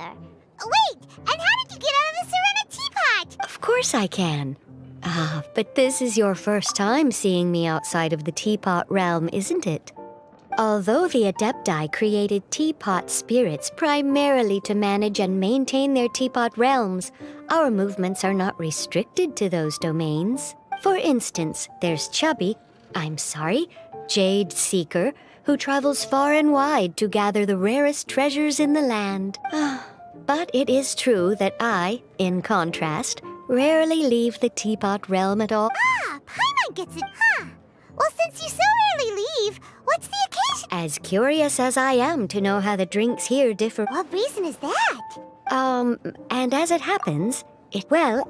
here. Wait, and how did you get out of the Serena teapot? Of course I can. But this is your first time seeing me outside of the teapot realm, isn't it? Although the Adepti created teapot spirits primarily to manage and maintain their teapot realms, our movements are not restricted to those domains. For instance, there's Jade Seeker, who travels far and wide to gather the rarest treasures in the land. But it is true that I, in contrast, rarely leave the teapot realm at all. Paimon gets it, huh? Well, since you so rarely leave, what's the occasion? As curious as I am to know how the drinks here differ. What reason is that? And as it happens,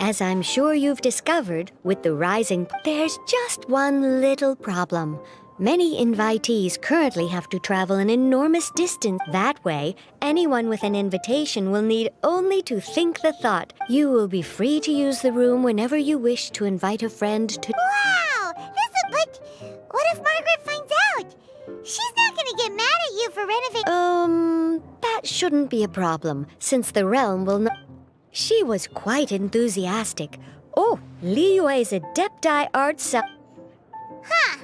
as I'm sure you've discovered, with the rising, there's just one little problem. Many invitees currently have to travel an enormous distance. That way, anyone with an invitation will need only to think the thought. You will be free to use the room whenever you wish to invite a friend to... Wow! But what if Margaret finds out? She's not gonna get mad at you for renovating... That shouldn't be a problem, since the realm will not... She was quite enthusiastic. Oh, Liyue's Adepti arts... Huh.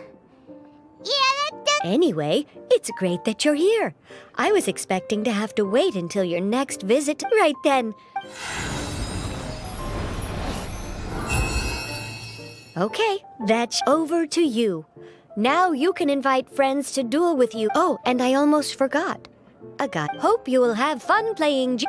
Yeah, that does... Anyway, it's great that you're here. I was expecting to have to wait until your next visit right then. Okay, that's over to you. Now you can invite friends to duel with you. Oh, and I almost forgot. Hope you will have fun playing...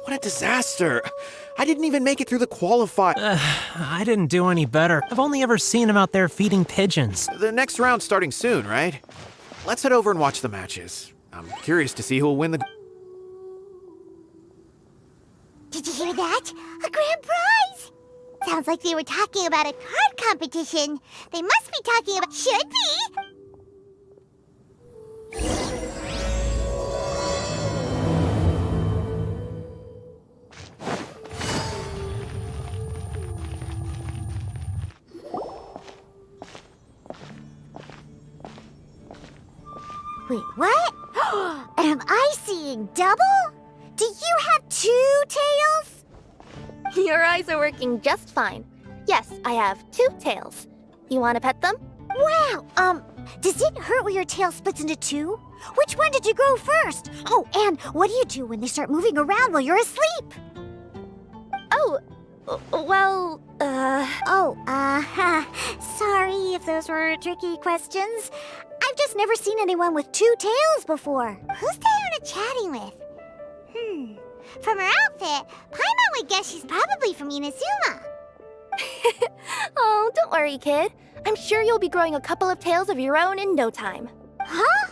What a disaster! I didn't even make it through the qualify. I didn't do any better. I've only ever seen him out there feeding pigeons. The next round's starting soon, right? Let's head over and watch the matches. I'm curious to see who will win the... Did you hear that? A grand prize! Sounds like they were talking about a card competition. They must be talking about... Should be! Wait, what? Am I seeing double? Do you have 2 tails? Your eyes are working just fine. Yes, I have 2 tails. You want to pet them? Wow, does it hurt when your tail splits into 2? Which one did you grow first? Oh, and what do you do when they start moving around while you're asleep? Oh, well, sorry if those were tricky questions. I've just never seen anyone with 2 tails before. Who's Diona chatting with? From her outfit, Paimon would guess she's probably from Inazuma. Oh, don't worry, kid. I'm sure you'll be growing a couple of tails of your own in no time. Huh?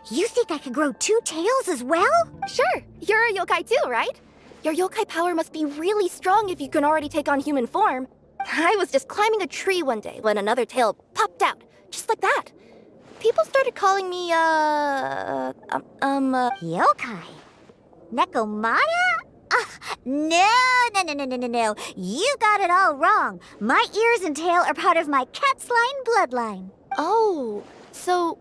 You think I could grow 2 tails as well? Sure, you're a yokai too, right? Your yokai power must be really strong if you can already take on human form. I was just climbing a tree one day when another tail popped out, just like that. People started calling me, Yokai? Nekomata? No. You got it all wrong. My ears and tail are part of my cat's line bloodline. Oh, so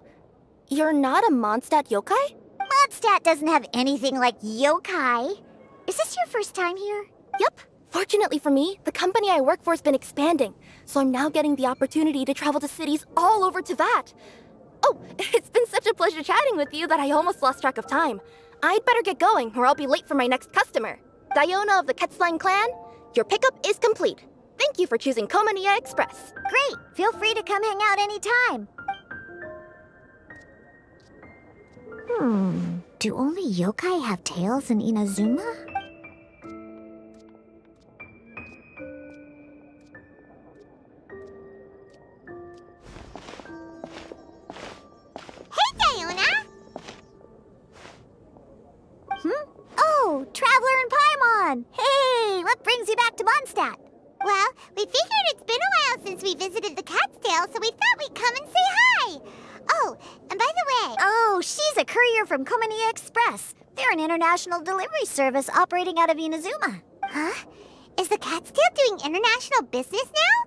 you're not a Mondstadt yokai? Mondstadt doesn't have anything like yokai. Is this your first time here? Yep. Fortunately for me, the company I work for has been expanding, so I'm now getting the opportunity to travel to cities all over Teyvat. Oh, it's been such a pleasure chatting with you that I almost lost track of time. I'd better get going, or I'll be late for my next customer. Diona of the Quetzline clan, your pickup is complete. Thank you for choosing Komaniya Express. Great! Feel free to come hang out anytime. Do only yokai have tails in Inazuma? what brings you back to Mondstadt? Well, we figured it's been a while since we visited the Cat's Tail, so we thought we'd come and say hi. Oh, and by the way... Oh, she's a courier from Komani Express. They're an international delivery service operating out of Inazuma. Huh? Is the Cat's Tail doing international business now?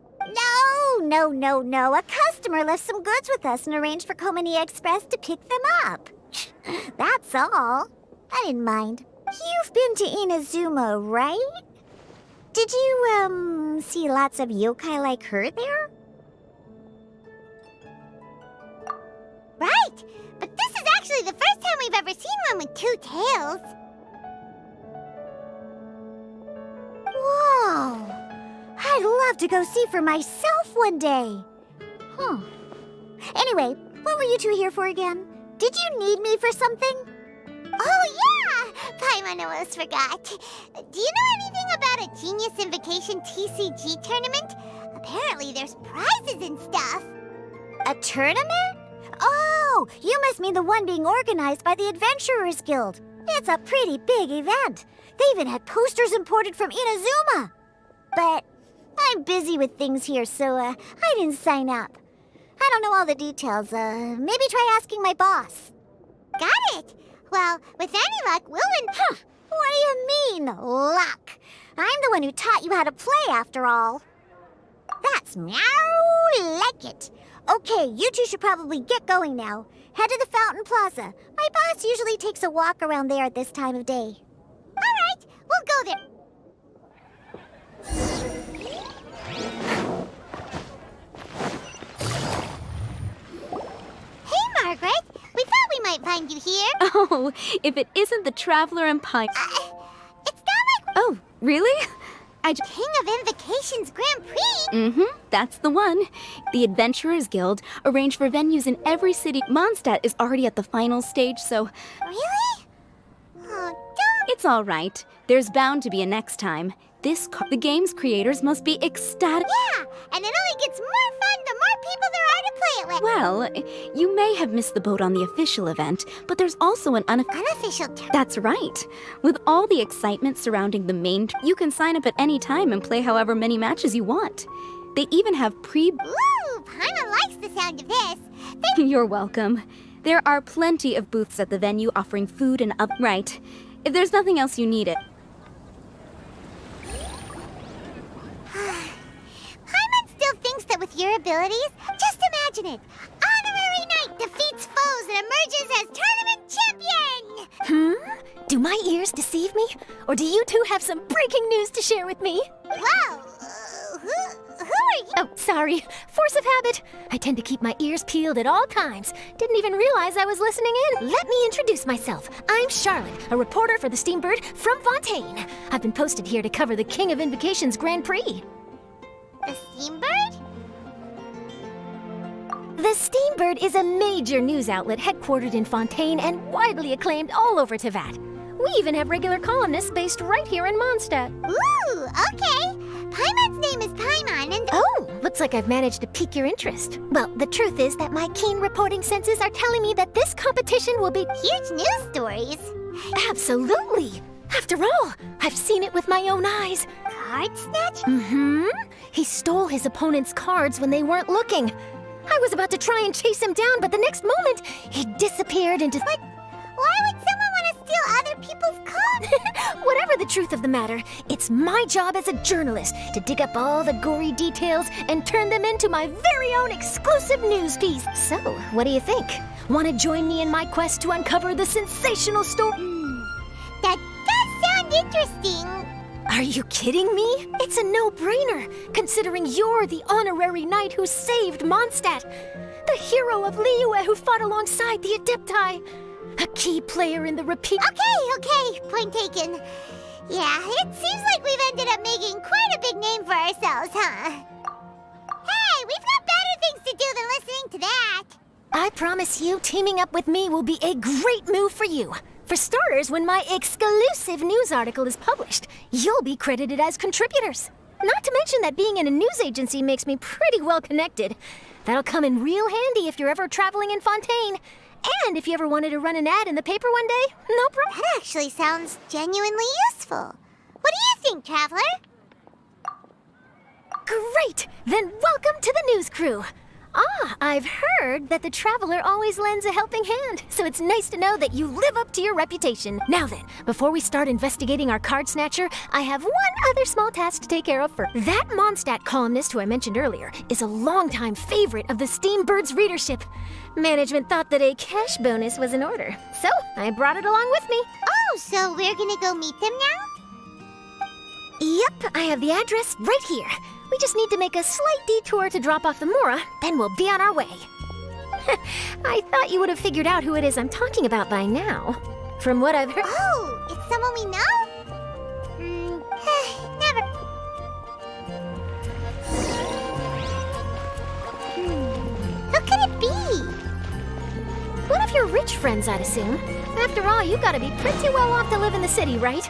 No. A customer left some goods with us and arranged for Komani Express to pick them up. That's all. I didn't mind. You've been to Inazuma, right? Did you, see lots of yokai like her there? Right! But this is actually the first time we've ever seen one with two tails. Whoa! I'd love to go see for myself one day. Anyway, what were you two here for again? Did you need me for something? Oh, yeah! Paimon almost forgot. Do you know anything about a Genius Invocation TCG tournament? Apparently there's prizes and stuff. A tournament? Oh, you must mean the one being organized by the Adventurers Guild. It's a pretty big event. They even had posters imported from Inazuma. But I'm busy with things here, so I didn't sign up. I don't know all the details. Maybe try asking my boss. Got it. Well, with any luck, we'll win. Huh. What do you mean, luck? I'm the one who taught you how to play, after all. That's meow like it. Okay, you two should probably get going now. Head to the Fountain Plaza. My boss usually takes a walk around there at this time of day. All right, we'll go there. Hey, Margaret. We thought we might find you here. Oh, if it isn't the Traveler and Pine. It's not like Oh, really? King of Invocations Grand Prix. Mm-hmm, that's the one. The Adventurers Guild arranged for venues in every city. Mondstadt is already at the final stage, so Really? Oh, don't. it's all right. There's bound to be a next time. The game's creators must be ecstatic. Yeah, and it only gets more fun the more people there are to play it with. Well, you may have missed the boat on the official event, but there's also an Unofficial term. That's right. With all the excitement surrounding the you can sign up at any time and play however many matches you want. They even have Ooh, Paimon likes the sound of this. You're welcome. There are plenty of booths at the venue offering food and Right. If there's nothing else you need it. Paimon still thinks that with your abilities, just imagine it. Honorary Knight defeats foes and emerges as tournament champion! Do my ears deceive me? Or do you two have some breaking news to share with me? Wow, who are you? Oh, sorry. Force of habit. I tend to keep my ears peeled at all times. Didn't even realize I was listening in. Let me introduce myself. I'm Charlotte, a reporter for the Steambird from Fontaine. I've been posted here to cover the King of Invocations Grand Prix. The Steambird? The Steambird is a major news outlet headquartered in Fontaine and widely acclaimed all over Teyvat. We even have regular columnists based right here in Mondstadt. Ooh, okay. Paimon's name is Paimon and... Oh, looks like I've managed to pique your interest. Well, the truth is that my keen reporting senses are telling me that this competition will be... Huge news stories. Absolutely! After all, I've seen it with my own eyes. Card snatch? Mm-hmm. He stole his opponent's cards when they weren't looking. I was about to try and chase him down, but the next moment, he disappeared into... But why would someone want to steal other people's cards? Whatever the truth of the matter, it's my job as a journalist to dig up all the gory details and turn them into my very own exclusive news piece. So, what do you think? Want to join me in my quest to uncover the sensational story? That does sound interesting. Are you kidding me? It's a no-brainer, considering you're the honorary knight who saved Mondstadt, the hero of Liyue who fought alongside the Adepti, a key player in the repeat... Okay, point taken. Yeah, it seems like we've ended up making quite a big name for ourselves, huh? Hey, we've got better things to do than listening to that. I promise you, teaming up with me will be a great move for you. For starters, when my exclusive news article is published, you'll be credited as contributors. Not to mention that being in a news agency makes me pretty well connected. That'll come in real handy if you're ever traveling in Fontaine. And if you ever wanted to run an ad in the paper one day, no problem. That actually sounds genuinely useful. What do you think, Traveler? Great! Then welcome to the news crew. Ah, I've heard that the Traveler always lends a helping hand, so it's nice to know that you live up to your reputation. Now then, before we start investigating our card snatcher, I have one other small task to take care of first. That Mondstadt columnist who I mentioned earlier is a longtime favorite of the Steambird's readership. Management thought that a cash bonus was in order, so I brought it along with me. Oh, so we're gonna go meet them now? Yep, I have the address right here. We just need to make a slight detour to drop off the Mora, then we'll be on our way. I thought you would have figured out who it is I'm talking about by now. From what I've heard... Oh, it's someone we know? Never. Who could it be? One of your rich friends, I'd assume. After all, you gotta be pretty well off to live in the city, right?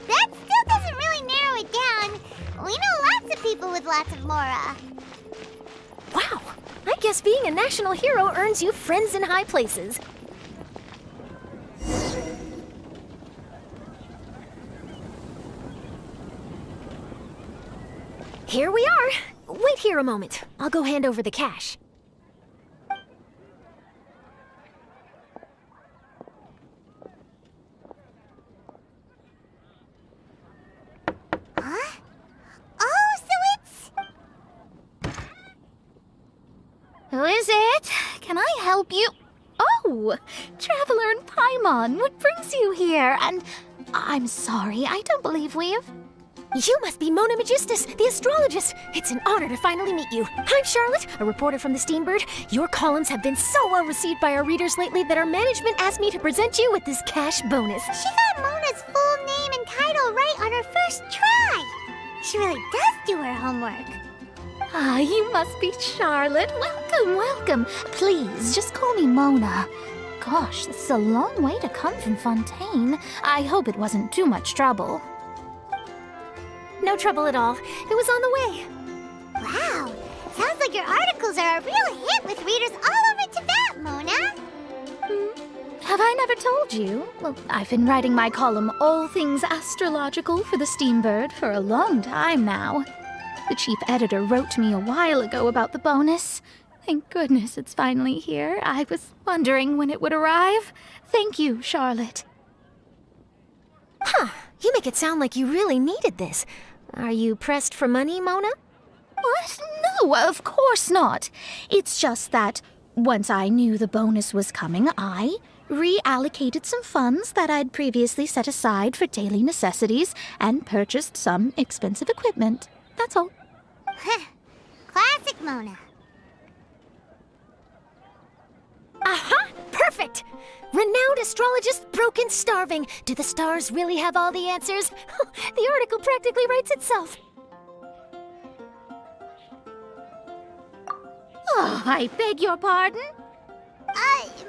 That still doesn't really narrow it down. We know lots of people with lots of Mora. Wow, I guess being a national hero earns you friends in high places. Here we are. Wait here a moment. I'll go hand over the cash. Huh? Oh, so it's... Who is it? Can I help you? Oh, Traveler and Paimon, what brings you here? And I'm sorry, I don't believe we've... You must be Mona Magistus, the astrologist. It's an honor to finally meet you. I'm Charlotte, a reporter from the Steambird. Your columns have been so well received by our readers lately that our management asked me to present you with this cash bonus. She got Mona's full name and title right on her first try. She really does do her homework. Ah, you must be Charlotte. Welcome, welcome. Please, just call me Mona. Gosh, this is a long way to come from Fontaine. I hope it wasn't too much trouble. No trouble at all. It was on the way. Wow, sounds like your articles are a real hit with readers all over Tibet, Mona. Have I never told you? Well, I've been writing my column All Things Astrological for the Steambird for a long time now. The chief editor wrote to me a while ago about the bonus. Thank goodness it's finally here. I was wondering when it would arrive. Thank you, Charlotte. Huh, you make it sound like you really needed this. Are you pressed for money, Mona? What? No, of course not. It's just that once I knew the bonus was coming, I reallocated some funds that I'd previously set aside for daily necessities and purchased some expensive equipment. That's all. Classic Mona. Aha! Perfect! Renowned astrologist Broken Starving. Do the stars really have all the answers? The article practically writes itself. Oh, I beg your pardon?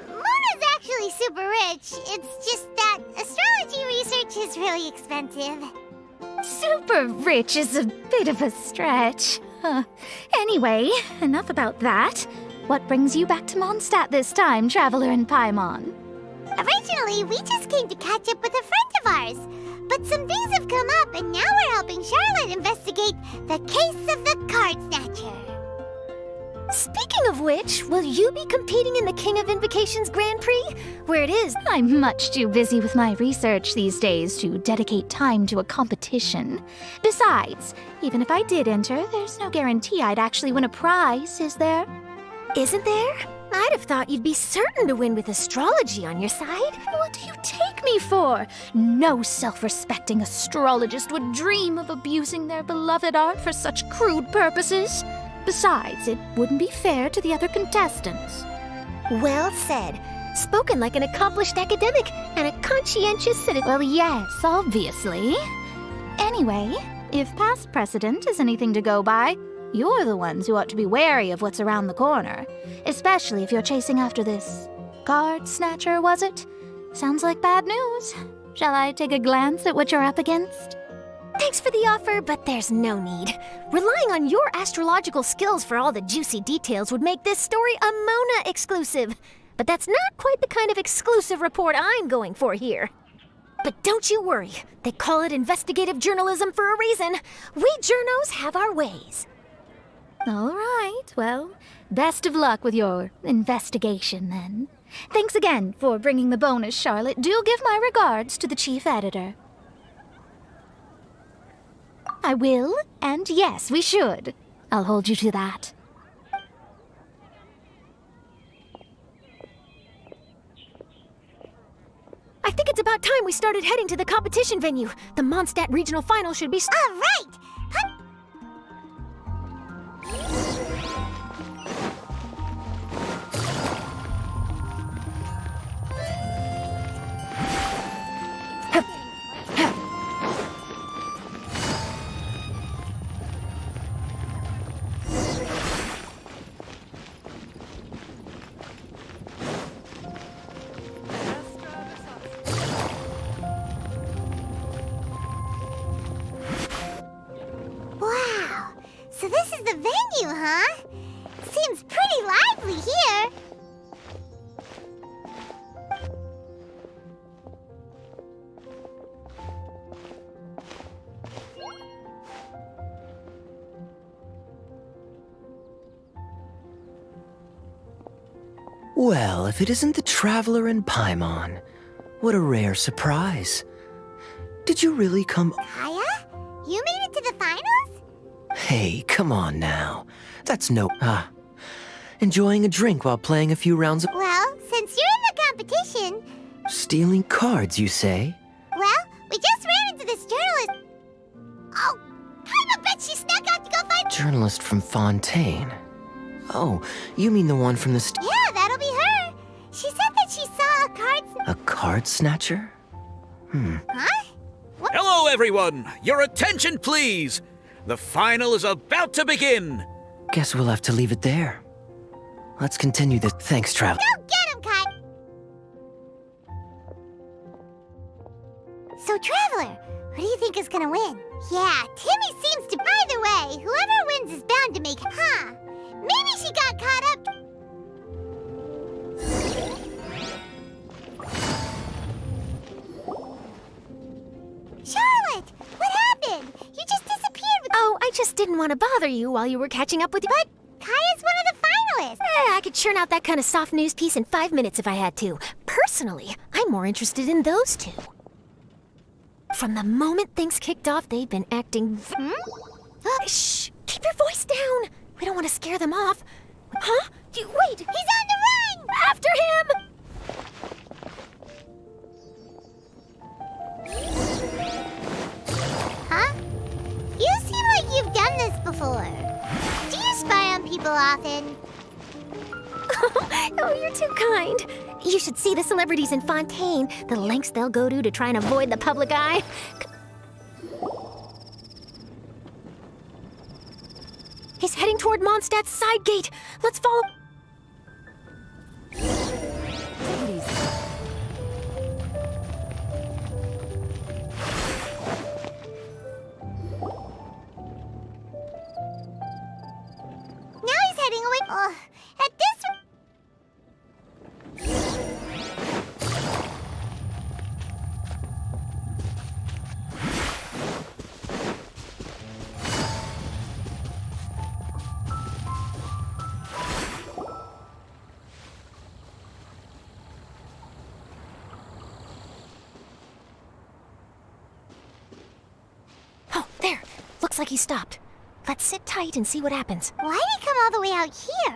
Mona's actually super rich. It's just that astrology research is really expensive. Super rich is a bit of a stretch. Anyway, enough about that. What brings you back to Mondstadt this time, Traveler and Paimon? Originally, we just came to catch up with a friend of ours. But some things have come up, and now we're helping Charlotte investigate the case of the Card Snatcher. Speaking of which, will you be competing in the King of Invocations Grand Prix? Where it is... I'm much too busy with my research these days to dedicate time to a competition. Besides, even if I did enter, there's no guarantee I'd actually win a prize, is there? Isn't there? I'd have thought you'd be certain to win with astrology on your side. What do you take me for? No self-respecting astrologist would dream of abusing their beloved art for such crude purposes. Besides, it wouldn't be fair to the other contestants. Well said. Spoken like an accomplished academic and a conscientious citizen. Well, yes, obviously. Anyway, if past precedent is anything to go by, you're the ones who ought to be wary of what's around the corner. Especially if you're chasing after this card snatcher, was it? Sounds like bad news. Shall I take a glance at what you're up against? Thanks for the offer, but there's no need. Relying on your astrological skills for all the juicy details would make this story a Mona exclusive. But that's not quite the kind of exclusive report I'm going for here. But don't you worry. They call it investigative journalism for a reason. We journos have our ways. All right, well, best of luck with your investigation then. Thanks again for bringing the bonus, Charlotte. Do give my regards to the chief editor. I will, and yes, we should. I'll hold you to that. I think it's about time we started heading to the competition venue. The Mondstadt Regional Final should be... All right! Wow, so this is the venue, huh? Seems pretty lively here. Well, if it isn't the Traveler and Paimon, what a rare surprise. Did you really come? Kaya, you made it to the finals? Hey, come on now. That's no... enjoying a drink while playing a few rounds of... Well, since you're in the competition, Stealing cards, you say? well, we just ran into this journalist. Oh, I bet she snuck out to go find... Journalist from Fontaine. Oh, you mean the one from the... Yeah, that'll be her. She said that she saw a card... A card snatcher? Huh? Hello, everyone! Your attention, please! The final is about to begin! Guess we'll have to leave it there. Let's continue this. Thanks, Traveler. Go get him, Kai! So, Traveler, who do you think is gonna win? Yeah, Timmy seems to... Either way, whoever wins is bound to make... Huh. Maybe she got caught up... Charlotte! What happened? You just disappeared with... Oh, I just didn't want to bother you while you were catching up with... But Kaya's one of the finalists! I could churn out that kind of soft news piece in 5 minutes if I had to. Personally, I'm more interested in those two. From the moment things kicked off, they've been acting... Shh! Keep your voice down! We don't want to scare them off. Huh? Wait! He's on the run! After him! Huh? You seem like you've done this before. Do you spy on people often? Oh, you're too kind. You should see the celebrities in Fontaine, the lengths they'll go to try and avoid the public eye. He's heading toward Mondstadt's side gate. Let's follow. Now he's heading away. At this... Oh, there. Looks like he stopped. Let's sit tight and see what happens. Why did he come all the way out here?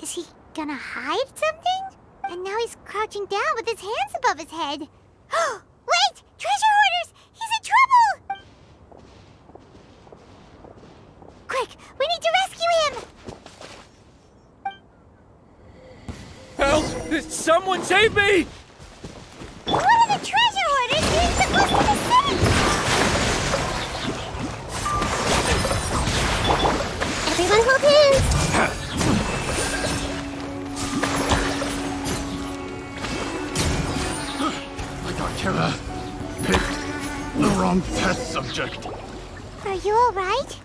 Is he gonna hide something? And now he's crouching down with his hands above his head. Wait! Treasure hoarders! He's in trouble! Quick! We need to rescue him! Help! Someone save me! What are the treasure hoarders being supposed to be saying? Everyone hold hands! I got killer. Picked the wrong test subject. Are you alright?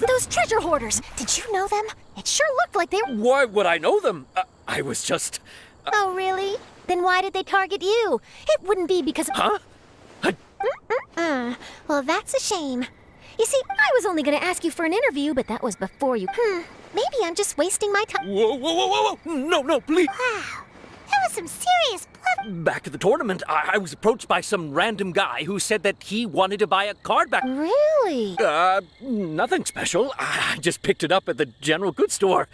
Those treasure hoarders, did you know them? It sure looked like they were... Why would I know them? I was just Oh, really? Then why did they target you? It wouldn't be because of... Huh? Well, that's a shame. You see, I was only gonna ask you for an interview, but that was before you... Maybe I'm just wasting my time. Whoa. No, please. Wow, that was some serious bluff. Back at the tournament, I was approached by some random guy who said that he wanted to buy a card back. Really? Nothing special. I just picked it up at the general goods store.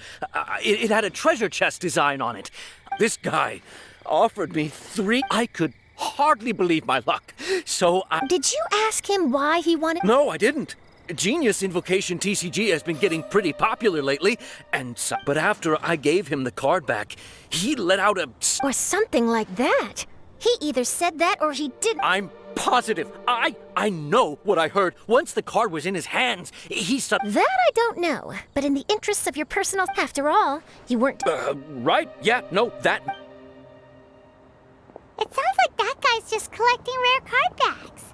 It had a treasure chest design on it. This guy offered me 3. I could hardly believe my luck. So I... Did you ask him why he wanted... No, I didn't. Genius Invocation TCG has been getting pretty popular lately, and so... But after I gave him the card back, he let out a... Or something like that. He either said that or he didn't... I'm positive. I know what I heard. Once the card was in his hands, he said... That I don't know. But in the interests of your personal... After all, you weren't... Right? Yeah, no, that... It sounds like that guy's just collecting rare card backs.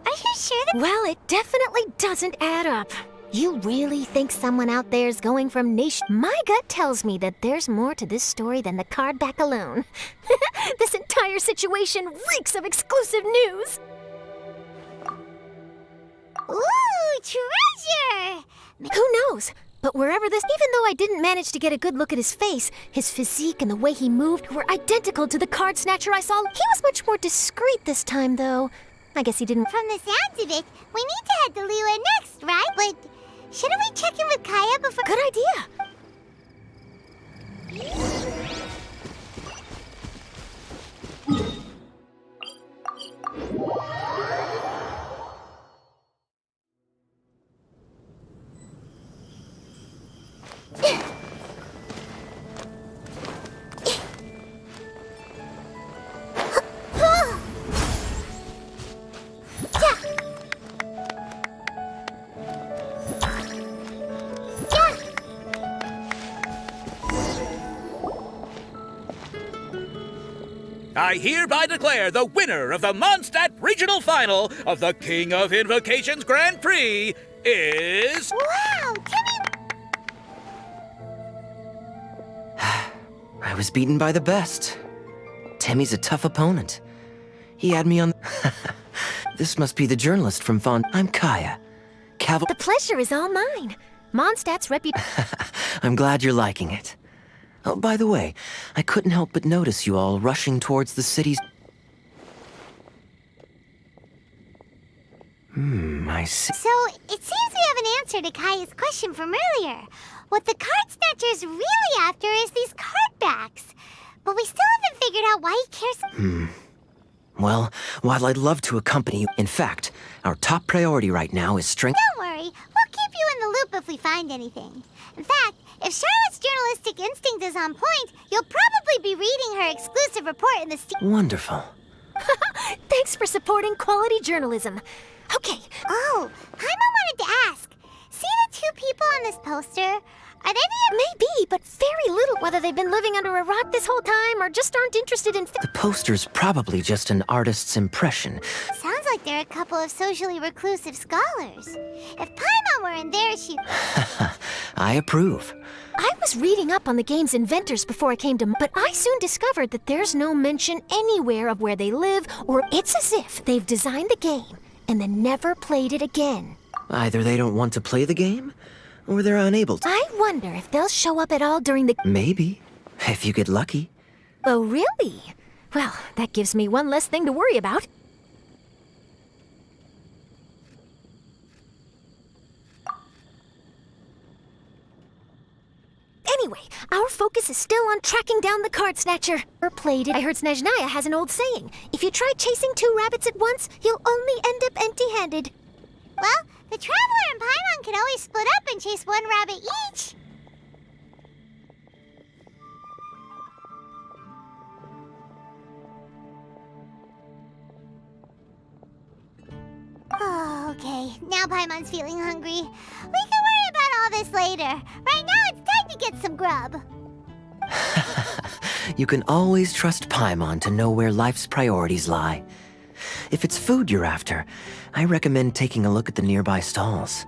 Are you sure that... Well, it definitely doesn't add up. You really think someone out there's going from nation... My gut tells me that there's more to this story than the card back alone. This entire situation reeks of exclusive news! Ooh, treasure! Who knows? But wherever this... Even though I didn't manage to get a good look at his face, his physique and the way he moved were identical to the card snatcher I saw. He was much more discreet this time, though. I guess he didn't... From the sounds of it, we need to head to Liyue next, right? But shouldn't we check in with Kaya before... Good idea! I hereby declare the winner of the Mondstadt Regional Final of the King of Invocations Grand Prix is... Wow, Timmy! I was beaten by the best. Timmy's a tough opponent. He had me on... This must be the journalist from Fond... I'm Kaya. The pleasure is all mine. Mondstadt's I'm glad you're liking it. Oh, by the way, I couldn't help but notice you all rushing towards the city's... I see. So, it seems we have an answer to Kaya's question from earlier. What the card snatcher's really after is these card backs. But we still haven't figured out why he cares... Well, while I'd love to accompany you... In fact, our top priority right now is strength... Don't worry, we'll keep you in the loop if we find anything. In fact, if Charlotte's journalistic instinct is on point, you'll probably be reading her exclusive report in the... Wonderful. Thanks for supporting quality journalism. Okay. Oh, Paimon wanted to ask. See the 2 people on this poster? Are they the... Maybe, but very little. Whether they've been living under a rock this whole time or just aren't interested in... The poster's probably just an artist's impression. Sounds like they're a couple of socially reclusive scholars. If Paimon were in there, she... I approve. I was reading up on the game's inventors before I came to... But I soon discovered that there's no mention anywhere of where they live, or it's as if they've designed the game and then never played it again. Either they don't want to play the game, or they're unable to. I wonder if they'll show up at all during the... Maybe, if you get lucky. Oh, really? Well, that gives me one less thing to worry about. Anyway, our focus is still on tracking down the card snatcher. Or played it. I heard Snezhnaya has an old saying. If you try chasing 2 rabbits at once, you'll only end up empty-handed. Well, the Traveler and Paimon can always split up and chase 1 rabbit each. Oh, okay. Now Paimon's feeling hungry. We can worry about all this later. Right now, it's time to get some grub. You can always trust Paimon to know where life's priorities lie. If it's food you're after, I recommend taking a look at the nearby stalls.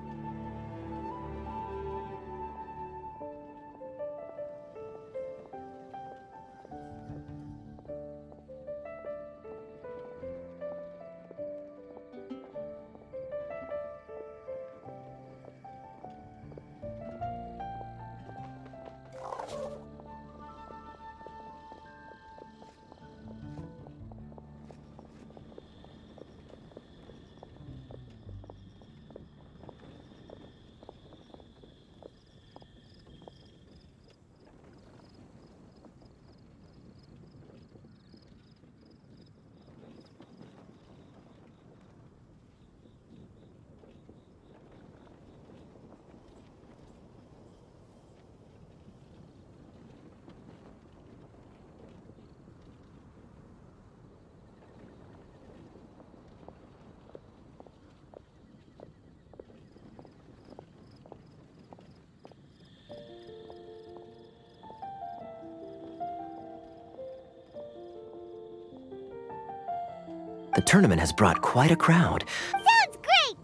The tournament has brought quite a crowd. Sounds great!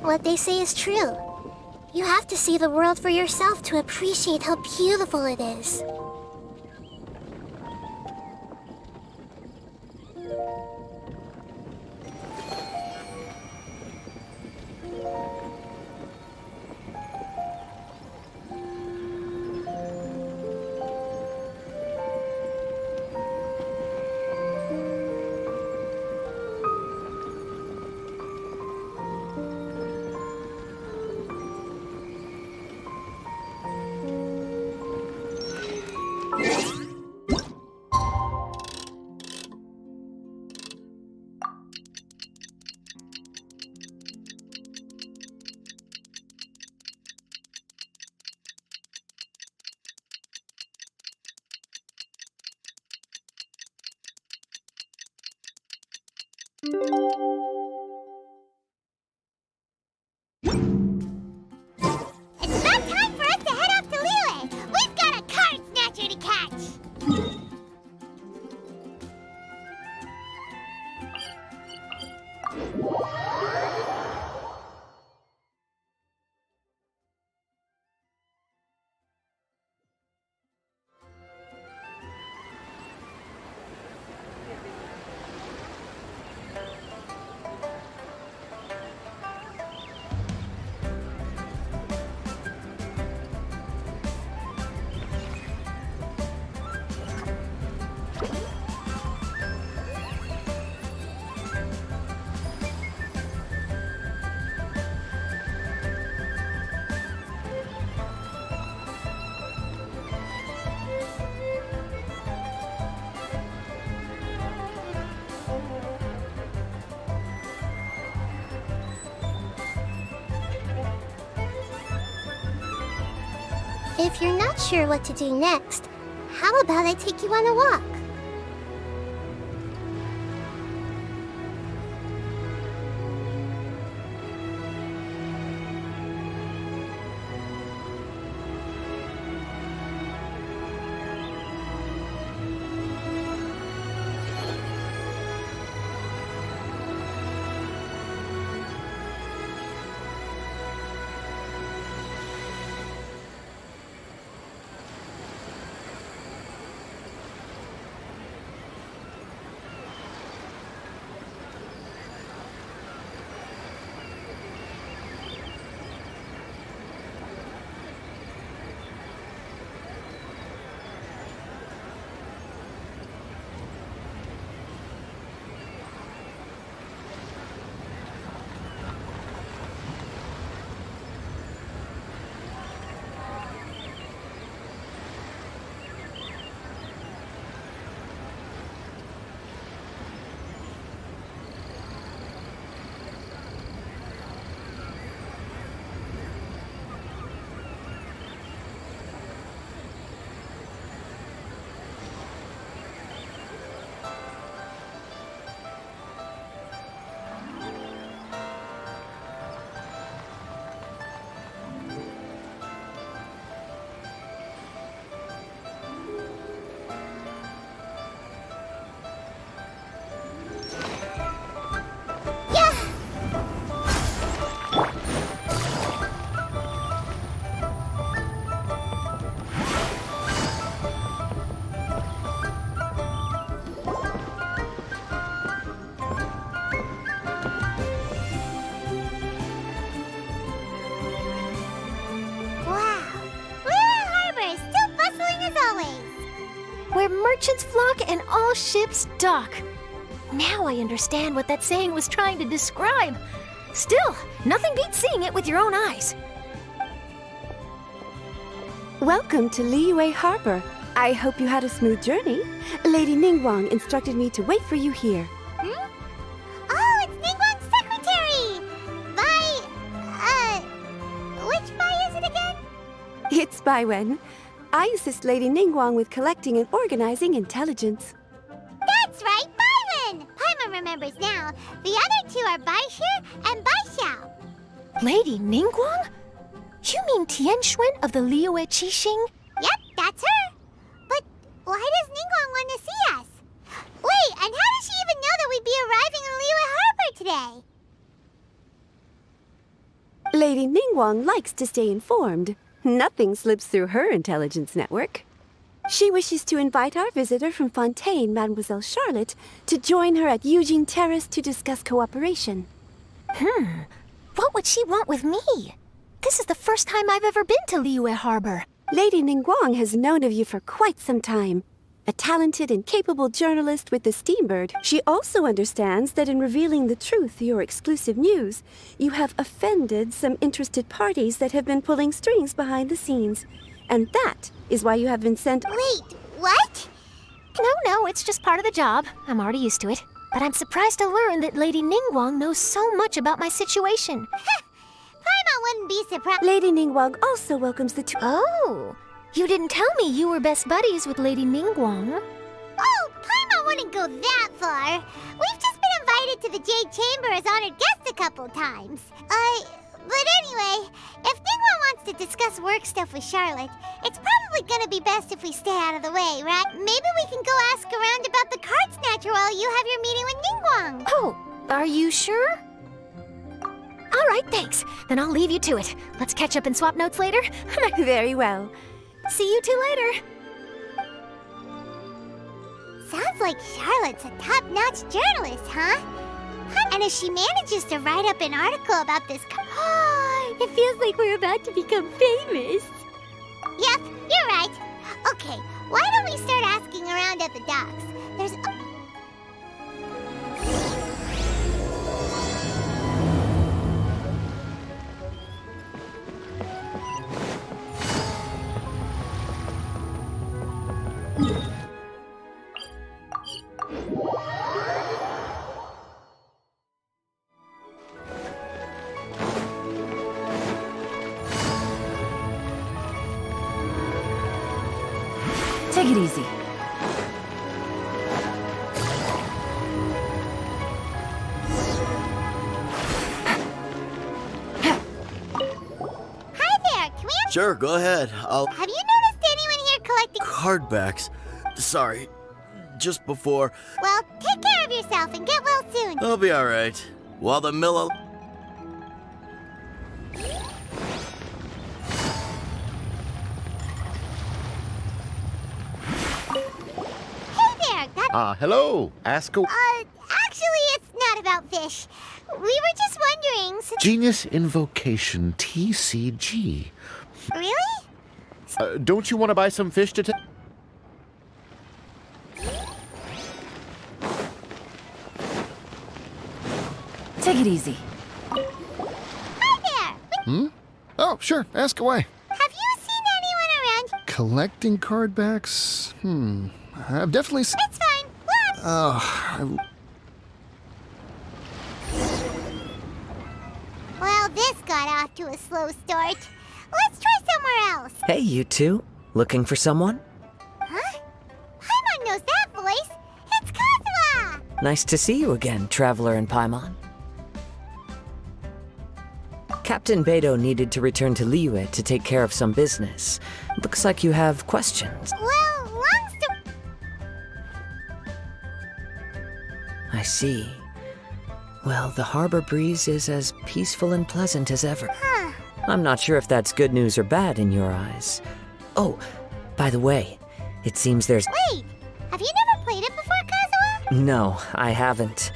What they say is true. You have to see the world for yourself to appreciate how beautiful it is. It's about time for us to head off to Lille. We've got a card snatcher to catch. If you're not sure what to do next, how about I take you on a walk? where merchants flock and all ships dock. Now I understand what that saying was trying to describe. Still, nothing beats seeing it with your own eyes. Welcome to Liyue Harbor. I hope you had a smooth journey. Lady Ningguang instructed me to wait for you here. Oh, it's Ningguang's secretary! Which Bai is it again? It's Baiwen. I assist Lady Ningguang with collecting and organizing intelligence. That's right, Baiwen! Paimon remembers now. The other two are Baishir and Baishao. Lady Ningguang? You mean Tianxuan of the Liyue Qixing? Yep, that's her. But why does Ningguang want to see us? Wait, and how does she even know that we'd be arriving in Liyue Harbor today? Lady Ningguang likes to stay informed. Nothing slips through her intelligence network. She wishes to invite our visitor from Fontaine, Mademoiselle Charlotte, to join her at Eugene Terrace to discuss cooperation. What would she want with me? This is the first time I've ever been to Liyue Harbor. Lady Ningguang has known of you for quite some time. A talented and capable journalist with the Steambird, she also understands that in revealing the truth, your exclusive news, you have offended some interested parties that have been pulling strings behind the scenes. And that is why you have been sent— Wait, what? No, it's just part of the job. I'm already used to it. But I'm surprised to learn that Lady Ningguang knows so much about my situation. Paimon wouldn't be surprised. Lady Ningguang also welcomes the two— Oh, you didn't tell me you were best buddies with Lady Ningguang. Oh, Paimon wouldn't go that far. We've just been invited to the Jade Chamber as honored guests a couple times. But anyway, if Ningguang wants to discuss work stuff with Charlotte, it's probably gonna be best if we stay out of the way, right? Maybe we can go ask around about the card snatcher while you have your meeting with Ningguang. Oh, are you sure? All right, thanks. Then I'll leave you to it. Let's catch up and swap notes later. Very well. See you two later. Sounds like Charlotte's a top-notch journalist, huh? And if she manages to write up an article about this It feels like we're about to become famous. Yep, you're right. Okay, why don't we start asking around at the docks? There's... Take it easy. Hi there, can we have... Sure, go ahead. Have you noticed anyone here collecting... Cardbacks. Sorry. Just before. Well, take care of yourself and get well soon. I'll be alright. While the mill... Hey there, hello. Ask a... actually, it's not about fish. We were just wondering, since... Genius Invocation TCG. Really? Don't you want to buy some fish to take? Take it easy. Hi there! Oh, sure. Ask away. Have you seen anyone around? Collecting cardbacks? I've definitely seen... It's fine. What? Oh, Well, this got off to a slow start. Let's try somewhere else. Hey, you two. Looking for someone? Huh? Paimon knows that voice. It's Kazuha! Nice to see you again, Traveler and Paimon. Captain Beidou needed to return to Liyue to take care of some business. Looks like you have questions. Well, long story... I see. Well, the harbor breeze is as peaceful and pleasant as ever. Huh. I'm not sure if that's good news or bad in your eyes. Oh, by the way, it seems there's... Wait, have you never played it before, Kazuha? No, I haven't.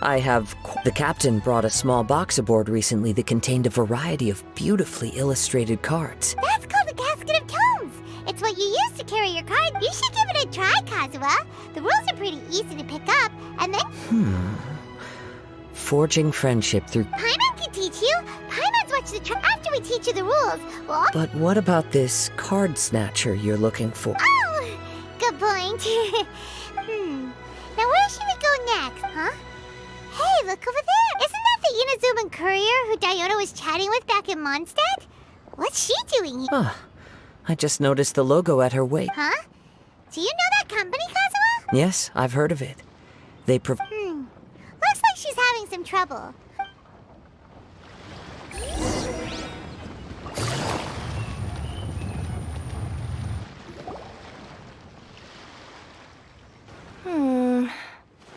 The captain brought a small box aboard recently that contained a variety of beautifully illustrated cards. That's called the Casket of Tomes. It's what you use to carry your card. You should give it to try, Kazuha. The rules are pretty easy to pick up, and then Forging friendship through... Paimon can teach you. Paimon's watch the after we teach you the rules. Well, But what about this card snatcher you're looking for? oh, good point. Now where should we go next, huh? Hey, look over there. Isn't that the Inazuman courier who Diona was chatting with back in Mondstadt? What's she doing here? Huh. I just noticed the logo at her waist. Huh? Do you know that company, Kazuha? Yes, I've heard of it. They Looks like she's having some trouble.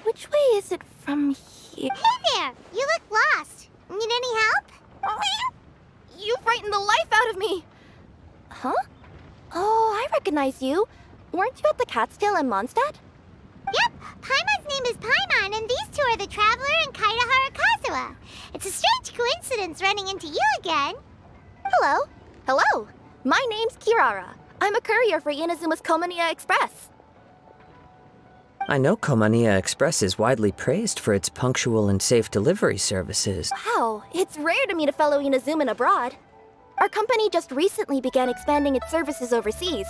Which way is it from here? Hey there! You look lost. Need any help? You frightened the life out of me! Huh? Oh, I recognize you. Weren't you at the Cat's Tail in Mondstadt? Yep, Paimon's name is Paimon, and these two are the Traveler and Kaitahara Kazuha. It's a strange coincidence running into you again. Hello. Hello. My name's Kirara. I'm a courier for Inazuma's Komaniya Express. I know Komaniya Express is widely praised for its punctual and safe delivery services. Wow, it's rare to meet a fellow Inazuman abroad. Our company just recently began expanding its services overseas.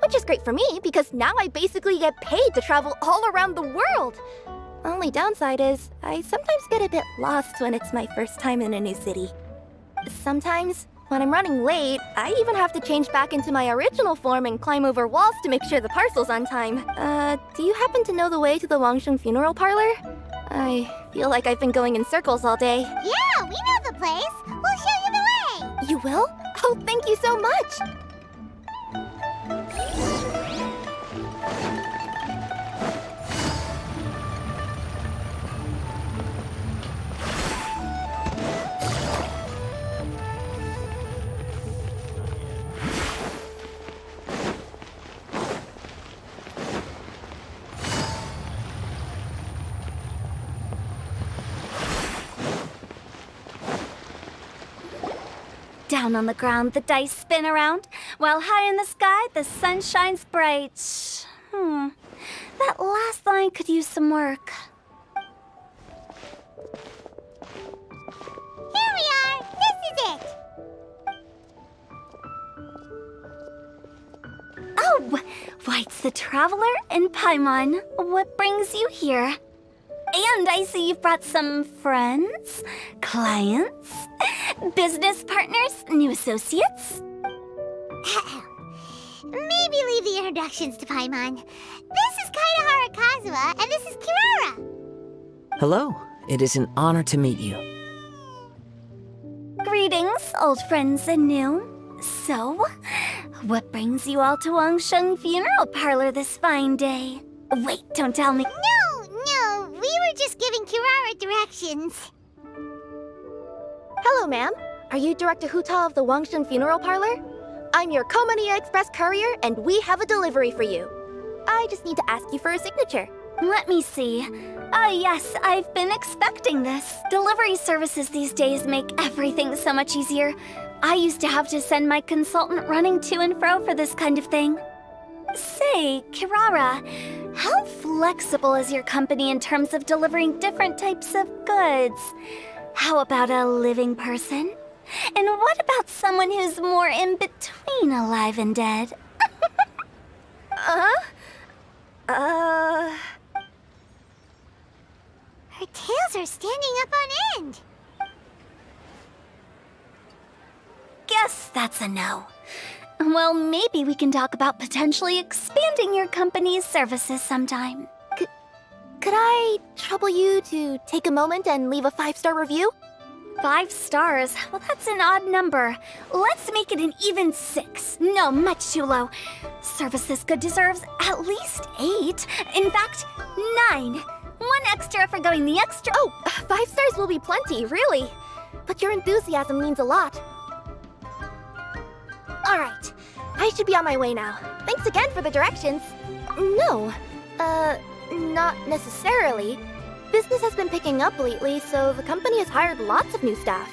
Which is great for me, because now I basically get paid to travel all around the world. Only downside is, I sometimes get a bit lost when it's my first time in a new city. Sometimes, when I'm running late, I even have to change back into my original form and climb over walls to make sure the parcel's on time. Do you happen to know the way to the Wangsheng funeral parlor? I feel like I've been going in circles all day. Yeah, we know the place. We'll show you the way. You will? Oh, thank you so much! Down on the ground, the dice spin around, while high in the sky, the sun shines bright. That last line could use some work. Here we are. This is it. Oh, why, it's the Traveler and Paimon. What brings you here? And I see you've brought some friends, clients, business partners, new associates. Maybe leave the introductions to Paimon. This is Kaitahara Kazuha, and this is Kirara. Hello. It is an honor to meet you. Greetings, old friends and new. So, what brings you all to Wangsheng Funeral Parlor this fine day? Wait, don't tell me. No, we were just giving Kirara directions. Hello, ma'am. Are you Director Huta of the Wangsheng Funeral Parlor? I'm your Komaniya Express courier, and we have a delivery for you. I just need to ask you for a signature. Let me see. Ah, yes, I've been expecting this. Delivery services these days make everything so much easier. I used to have to send my consultant running to and fro for this kind of thing. Say, Kirara, how flexible is your company in terms of delivering different types of goods? How about a living person? And what about someone who's more in between alive and dead? Her tails are standing up on end. Guess that's a no. Well, maybe we can talk about potentially expanding your company's services sometime. Could I trouble you to take a moment and leave a 5-star review? 5 stars? Well, that's an odd number. Let's make it an even 6. No, much too low. Service this good deserves at least 8. In fact, 9. 1 extra for going the extra. Oh, 5 stars will be plenty, really. But your enthusiasm means a lot. All right, I should be on my way now. Thanks again for the directions. No, not necessarily. Business has been picking up lately, so the company has hired lots of new staff.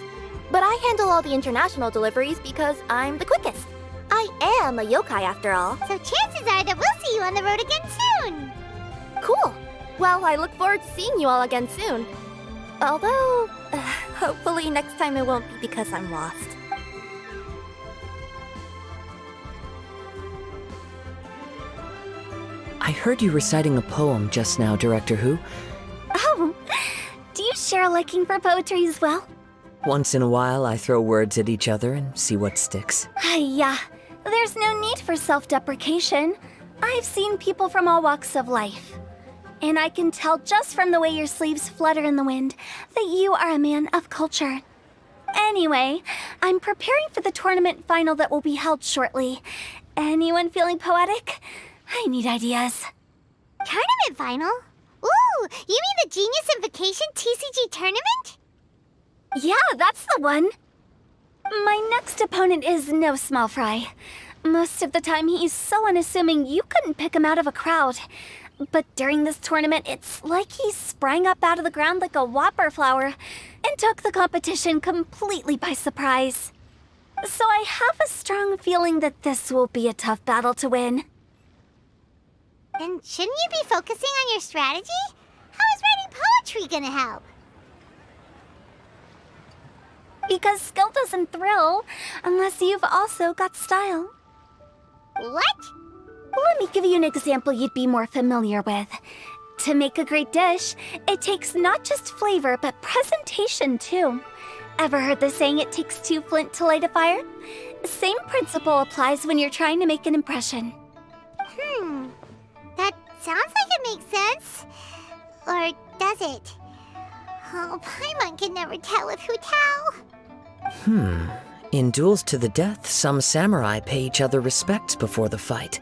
But I handle all the international deliveries because I'm the quickest. I am a yokai after all. So chances are that we'll see you on the road again soon. Cool. Well, I look forward to seeing you all again soon. Although, hopefully next time it won't be because I'm lost. I heard you reciting a poem just now, Director Who. Oh, do you share a liking for poetry as well? Once in a while, I throw words at each other and see what sticks. Yeah, there's no need for self-deprecation. I've seen people from all walks of life. And I can tell just from the way your sleeves flutter in the wind that you are a man of culture. Anyway, I'm preparing for the tournament final that will be held shortly. Anyone feeling poetic? I need ideas. Tournament final? Ooh, you mean the Genius Invocation TCG tournament? Yeah, that's the one. My next opponent is no small fry. Most of the time, he's so unassuming you couldn't pick him out of a crowd. But during this tournament, it's like he sprang up out of the ground like a whopper flower and took the competition completely by surprise. So I have a strong feeling that this will be a tough battle to win. And shouldn't you be focusing on your strategy? How is writing poetry gonna help? Because skill doesn't thrill unless you've also got style. What? Let me give you an example you'd be more familiar with. To make a great dish, it takes not just flavor, but presentation too. Ever heard the saying, it takes two flint to light a fire? Same principle applies when you're trying to make an impression. That sounds like it makes sense. Or does it? Oh, Paimon can never tell with Hu Tao. In duels to the death, some samurai pay each other respects before the fight.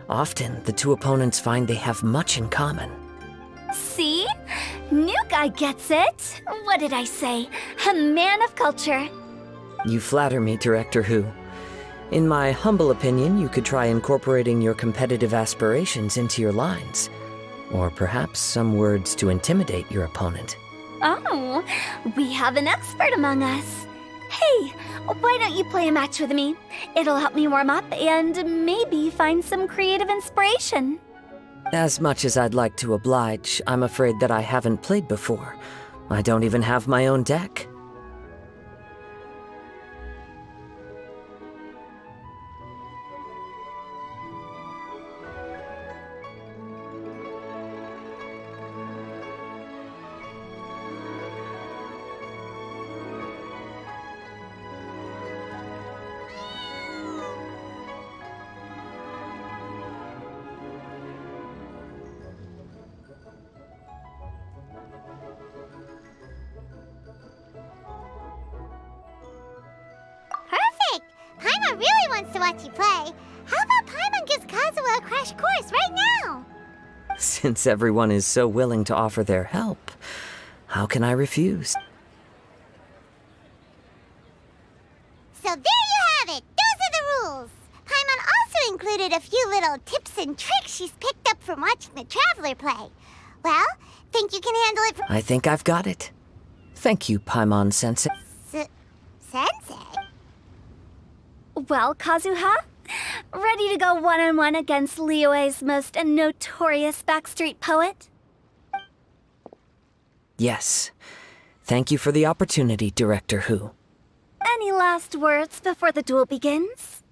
Often, the two opponents find they have much in common. See? New guy gets it. What did I say? A man of culture. You flatter me, Director Who. In my humble opinion, you could try incorporating your competitive aspirations into your lines. Or perhaps some words to intimidate your opponent. Oh, we have an expert among us. Hey, why don't you play a match with me? It'll help me warm up and maybe find some creative inspiration. As much as I'd like to oblige, I'm afraid that I haven't played before. I don't even have my own deck. Perfect! Paimon really wants to watch you play. How about Paimon gives Kazuha a crash course right now? Since everyone is so willing to offer their help, how can I refuse? So there you have it! Those are the rules! Paimon also included a few little tips and tricks she's picked up from watching the Traveler play. Well, think you can handle it I think I've got it. Thank you, Paimon-sensei. Sensei? Well, Kazuha, ready to go one-on-one against Liyue's most notorious backstreet poet? Yes. Thank you for the opportunity, Director Who. Any last words before the duel begins?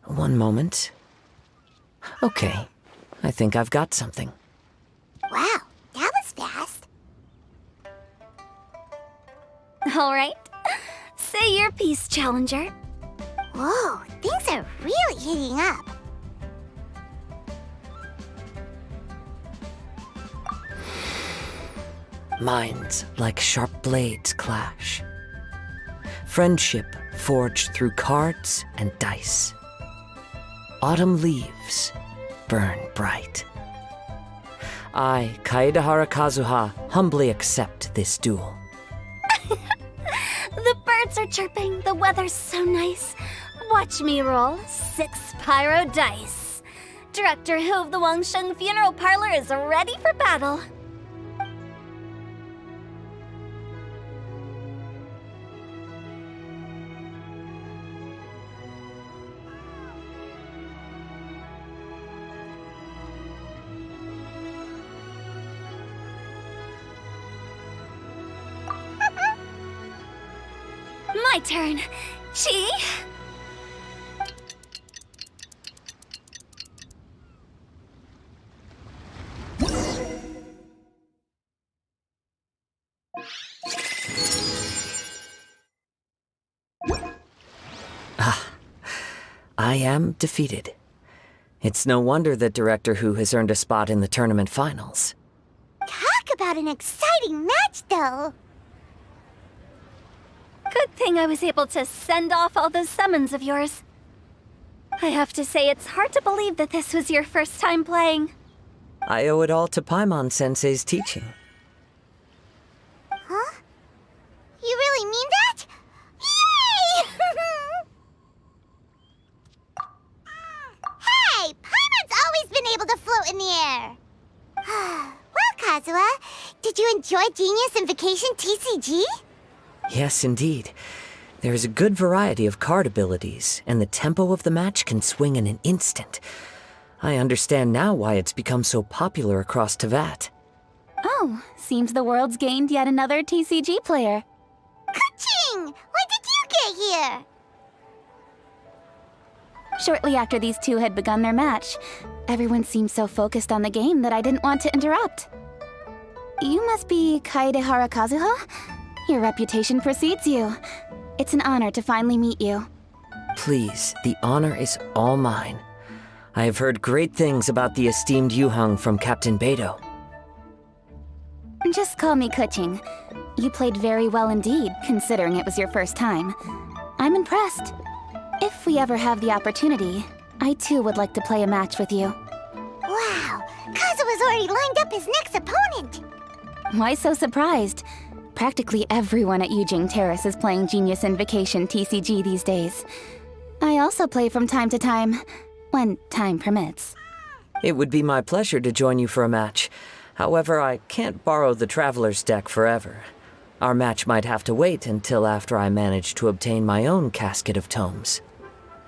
One moment. Okay. I think I've got something. Wow, that was fast. All right. Say your piece, Challenger. Whoa, things are really heating up. Minds like sharp blades clash. Friendship forged through cards and dice. Autumn leaves burn bright. I, Kaedahara Kazuha, humbly accept this duel. The birds are chirping, the weather's so nice. Watch me roll 6 pyro dice. Director Hu of the Wangsheng Funeral Parlor is ready for battle. my turn. Chi? I am defeated. It's no wonder that Director Who has earned a spot in the tournament finals. Talk about an exciting match, though. Good thing I was able to send off all those summons of yours. I have to say, it's hard to believe that this was your first time playing. I owe it all to Paimon-sensei's teaching. Huh? You really mean that? Yay! Hey! Paimon's always been able to float in the air! Well, Kazuha, did you enjoy Genius Invocation TCG? Yes, indeed. There is a good variety of card abilities, and the tempo of the match can swing in an instant. I understand now why it's become so popular across Teyvat. Oh, seems the world's gained yet another TCG player. Ka-ching! When did you get here? Shortly after these two had begun their match, everyone seemed so focused on the game that I didn't want to interrupt. You must be Kaedehara Kazuha? Your reputation precedes you. It's an honor to finally meet you. Please, the honor is all mine. I have heard great things about the esteemed Yuheng from Captain Beidou. Just call me Kuching. You played very well indeed, considering it was your first time. I'm impressed. If we ever have the opportunity, I too would like to play a match with you. Wow! Kazuha's already lined up his next opponent! Why so surprised? Practically everyone at Yujing Terrace is playing Genius Invocation TCG these days. I also play from time to time, when time permits. It would be my pleasure to join you for a match. However, I can't borrow the Traveler's deck forever. Our match might have to wait until after I manage to obtain my own casket of tomes.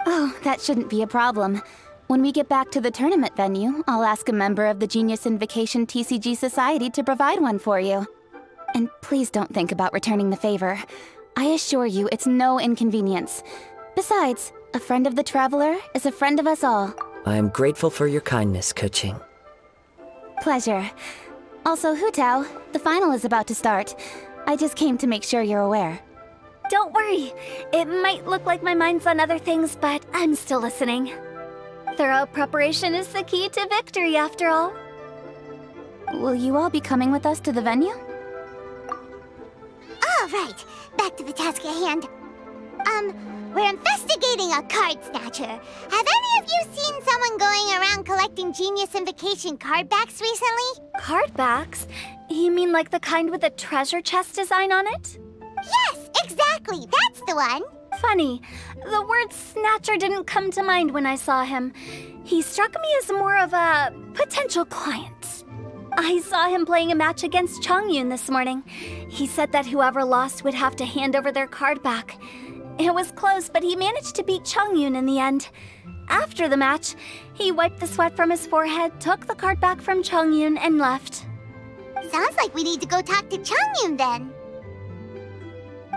Oh, that shouldn't be a problem. When we get back to the tournament venue, I'll ask a member of the Genius Invocation TCG Society to provide one for you. And please don't think about returning the favor. I assure you it's no inconvenience. Besides, a friend of the Traveler is a friend of us all. I am grateful for your kindness, Kuching. Pleasure. Also, Hu Tao, the final is about to start. I just came to make sure you're aware. Don't worry. It might look like my mind's on other things, but I'm still listening. Thorough preparation is the key to victory, after all. Will you all be coming with us to the venue? All right, back to the task at hand. We're investigating a card snatcher. Have any of you seen someone going around collecting Genius Invocation card backs recently? Card backs? You mean like the kind with a treasure chest design on it? Yes, exactly, that's the one. Funny, the word snatcher didn't come to mind when I saw him. He struck me as more of a potential client. I saw him playing a match against Chongyun this morning. He said that whoever lost would have to hand over their card back. It was close, but he managed to beat Chongyun in the end. After the match, he wiped the sweat from his forehead, took the card back from Chongyun, and left. Sounds like we need to go talk to Chongyun then.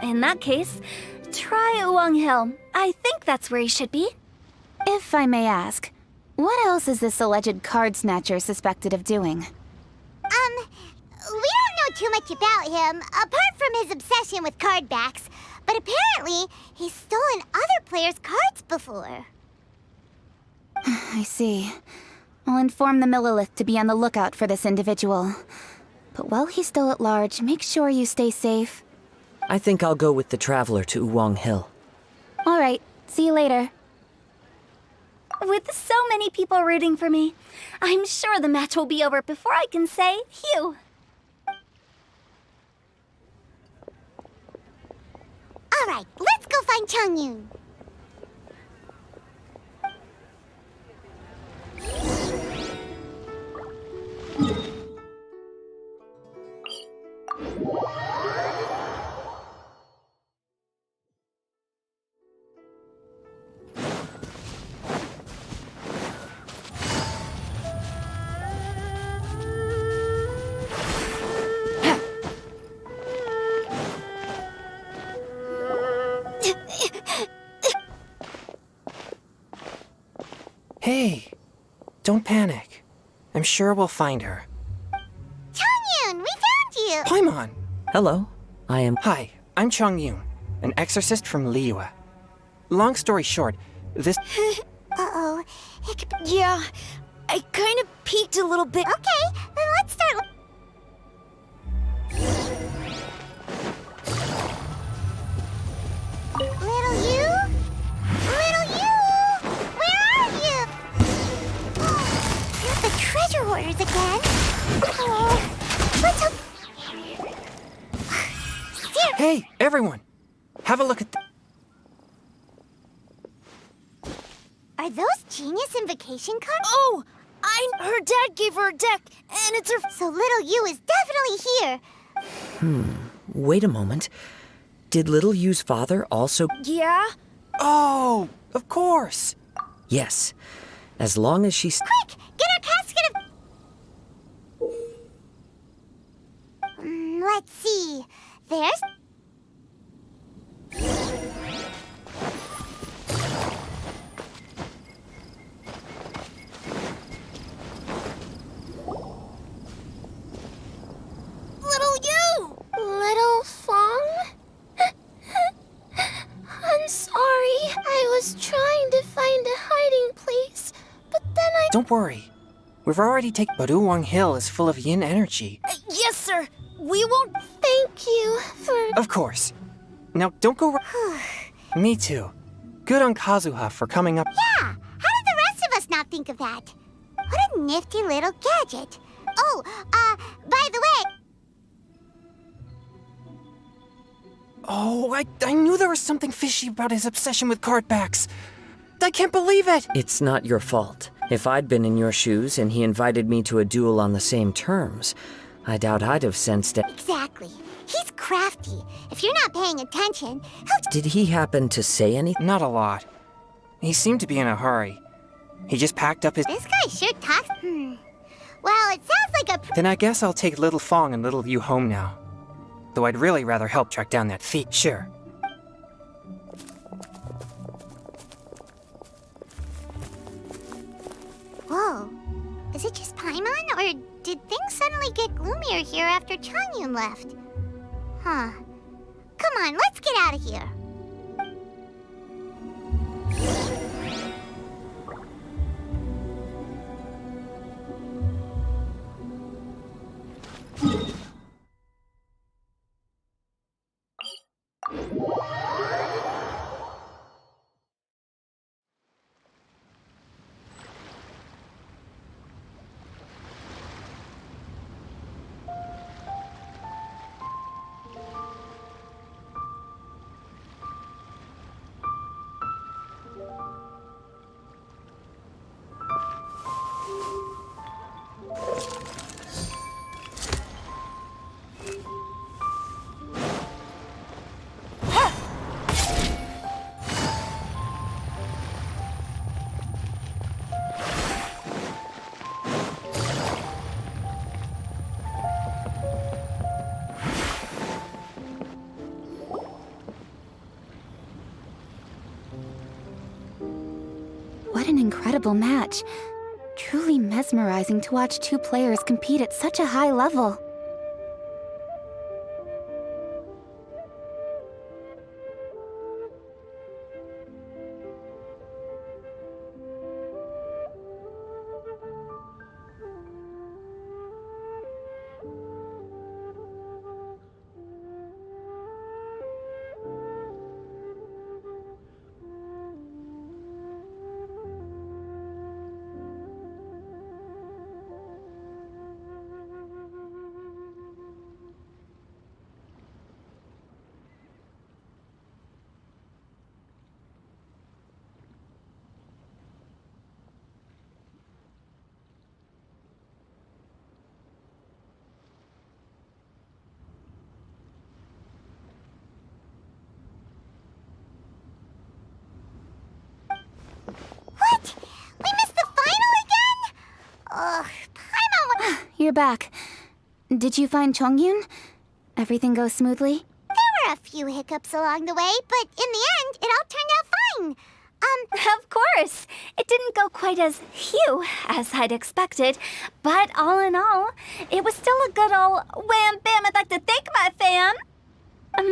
In that case, try Uwang Hill. I think that's where he should be. If I may ask, what else is this alleged card snatcher suspected of doing? We don't know too much about him, apart from his obsession with card backs. But apparently, he's stolen other players' cards before. I see. I'll inform the Millilith to be on the lookout for this individual. But while he's still at large, make sure you stay safe. I think I'll go with the Traveler to Uwang Hill. All right, see you later. With so many people rooting for me, I'm sure the match will be over before I can say phew. All right, let's go find Chongyun. Hey, don't panic. I'm sure we'll find her. Chongyun, we found you! Paimon! Hello, I am. Hi, I'm Chongyun, an exorcist from Liyue. Long story short, this. Uh-oh. Yeah, I kind of peeked a little bit. Okay, then let's start. Little you? Little you? Where are you? Not the treasure hoarders again. Oh, what's up? Hey, everyone! Have a look at Are those genius invocation cards? Oh, her dad gave her a deck, and it's her. So little you is definitely here. Wait a moment. Did Little Yu's father also. Yeah? Oh, of course! Yes. As long as she's. Quick, get our casket of. Let's see. There's. Little you! Little Fong? I'm sorry. I was trying to find a hiding place, but then I... Don't worry. We've already taken. But Uwang Hill is full of yin energy. Yes, sir. We won't. Thank you for... Of course. Now, don't go. Me too. Good on Kazuha for coming up. Yeah! How did the rest of us not think of that? What a nifty little gadget. Oh, by the way... Oh, I knew there was something fishy about his obsession with card backs. I can't believe it! It's not your fault. If I'd been in your shoes and he invited me to a duel on the same terms, I doubt I'd have sensed it. Exactly. He's crafty. If you're not paying attention, he'll... Did he happen to say anything? Not a lot. He seemed to be in a hurry. He just packed up his... This guy sure talks... Well, it sounds like a... Then I guess I'll take Little Fong and Little Yu home now. Though I'd really rather help track down that thief. Sure. Whoa. Is it just Paimon, or did things suddenly get gloomier here after Chongyun left? Huh. Come on, let's get out of here. What an incredible match. Truly mesmerizing to watch two players compete at such a high level. What? We missed the final again? Ugh, Paimon... You're back. Did you find Chongyun? Everything goes smoothly? There were a few hiccups along the way, but in the end, it all turned out fine. Of course. course. It didn't go quite as as I'd expected, but all in all, it was still a good old wham bam. I'd like to thank my fam.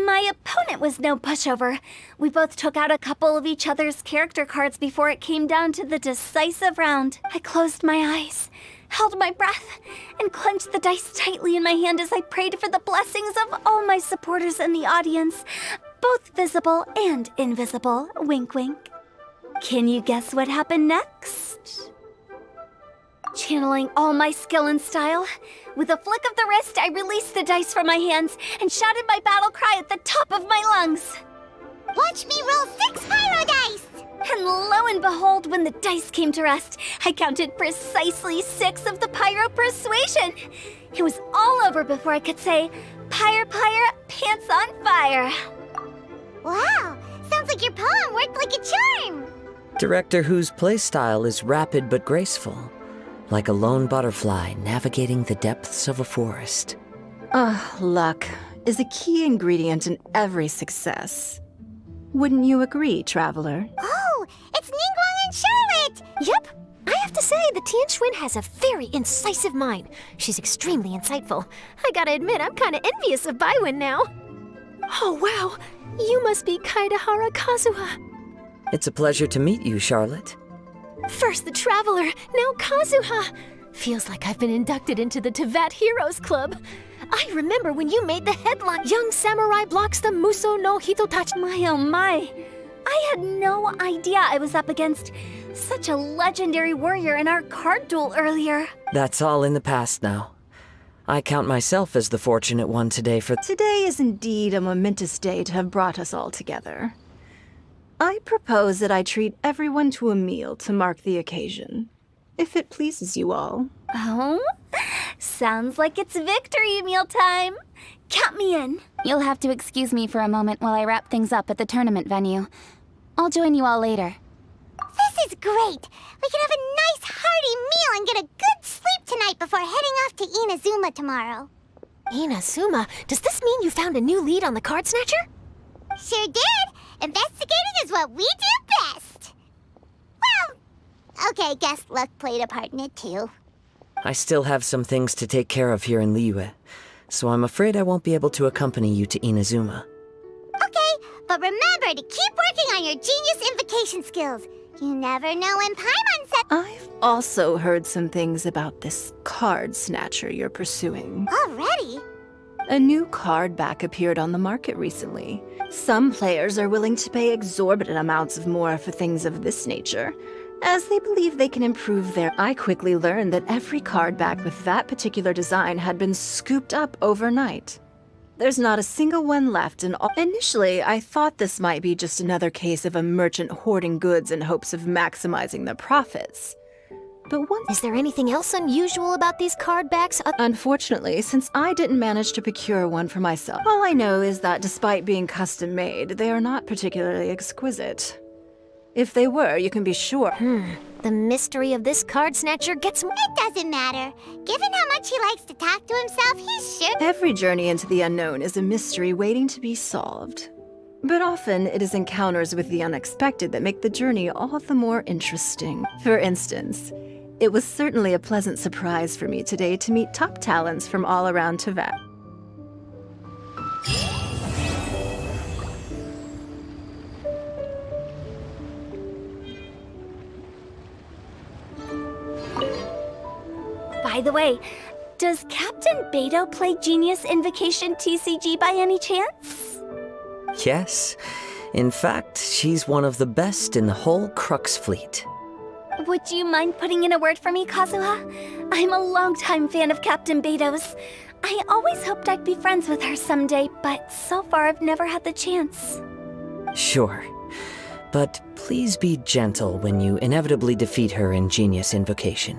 My opponent was no pushover. We both took out a couple of each other's character cards before it came down to the decisive round. I closed my eyes, held my breath, and clenched the dice tightly in my hand as I prayed for the blessings of all my supporters in the audience, both visible and invisible. Wink, wink. Can you guess what happened next? Channeling all my skill and style, with a flick of the wrist, I released the dice from my hands and shouted my battle cry at the top of my lungs. Watch me roll 6 pyro dice! And lo and behold, when the dice came to rest, I counted precisely 6 of the pyro persuasion. It was all over before I could say, pyre, pants on fire. Wow, sounds like your poem worked like a charm. Director Who's playstyle is rapid but graceful, like a lone butterfly navigating the depths of a forest. Luck is a key ingredient in every success. Wouldn't you agree, Traveler? Oh, it's Ningguang and Charlotte! Yep. I have to say, the Tianxuan has a very incisive mind. She's extremely insightful. I gotta admit, I'm kinda envious of Baiwen now. Oh, wow. You must be Kaidahara Kazuha. It's a pleasure to meet you, Charlotte. First the Traveler, now Kazuha. Feels like I've been inducted into the Tevat Heroes Club. I remember when you made the headline, Young Samurai blocks the Muso no Hitotachi. My oh my. I had no idea I was up against such a legendary warrior in our card duel earlier. That's all in the past now. I count myself as the fortunate one today for... Today is indeed a momentous day to have brought us all together. I propose that I treat everyone to a meal to mark the occasion, if it pleases you all. Oh? Sounds like it's victory meal time. Count me in. You'll have to excuse me for a moment while I wrap things up at the tournament venue. I'll join you all later. This is great. We can have a nice hearty meal and get a good sleep tonight before heading off to Inazuma tomorrow. Inazuma? Does this mean you found a new lead on the Card Snatcher? Sure did. Investigating is what we do best. Well, okay, guess luck played a part in it too. I still have some things to take care of here in Liyue, so I'm afraid I won't be able to accompany you to Inazuma. Okay, but remember to keep working on your genius invocation skills. You never know when Paimon said... I've also heard some things about this Card Snatcher you're pursuing. Already? A new card back appeared on the market recently. Some players are willing to pay exorbitant amounts of more for things of this nature, as they believe they can improve their... I quickly learned that every card back with that particular design had been scooped up overnight. There's not a single one left in all... Initially, I thought this might be just another case of a merchant hoarding goods in hopes of maximizing the profits. But once... Is there anything else unusual about these card backs? Unfortunately, since I didn't manage to procure one for myself, all I know is that despite being custom-made, they are not particularly exquisite. If they were, you can be sure. The mystery of this Card Snatcher gets... It doesn't matter. Given how much he likes to talk to himself, he's sure... Every journey into the unknown is a mystery waiting to be solved. But often, it is encounters with the unexpected that make the journey all the more interesting. For instance, it was certainly a pleasant surprise for me today to meet top talents from all around Tevat. By the way, does Captain Beto play Genius Invocation TCG by any chance? Yes. In fact, she's one of the best in the whole Crux fleet. Would you mind putting in a word for me, Kazuha? I'm a longtime fan of Captain Beto's. I always hoped I'd be friends with her someday, but so far I've never had the chance. Sure. But please be gentle when you inevitably defeat her in Genius Invocation.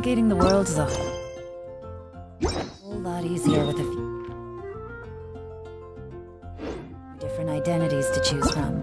Navigating the world is a whole lot easier with a few different identities to choose from.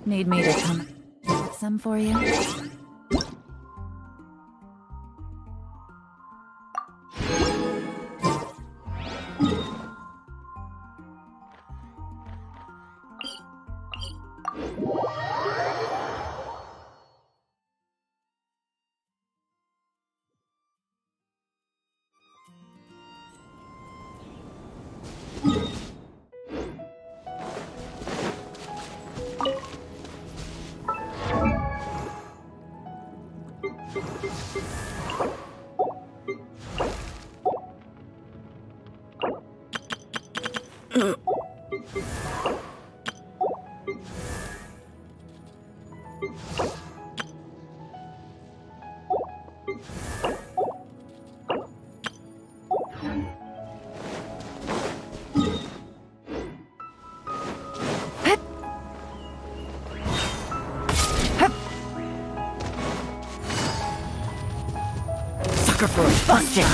Need me to come with some for you? Sucker for a busting!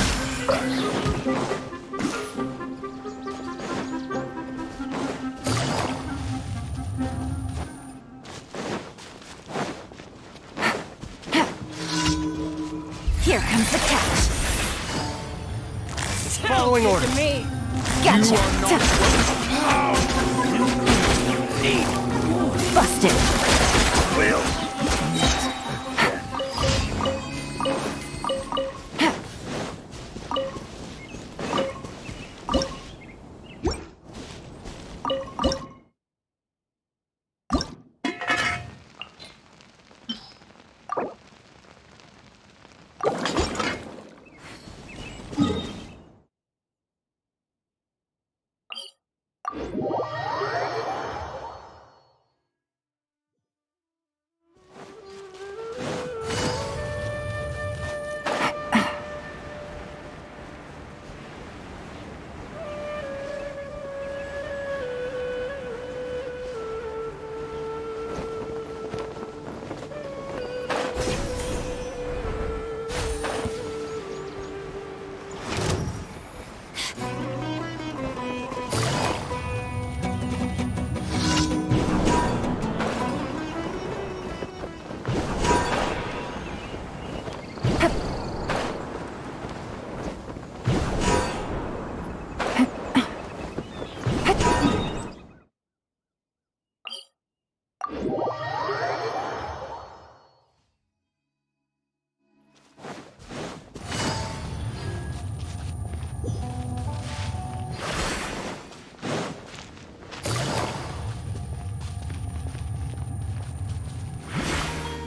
Here comes the catch. Following orders. Gotcha. Busted.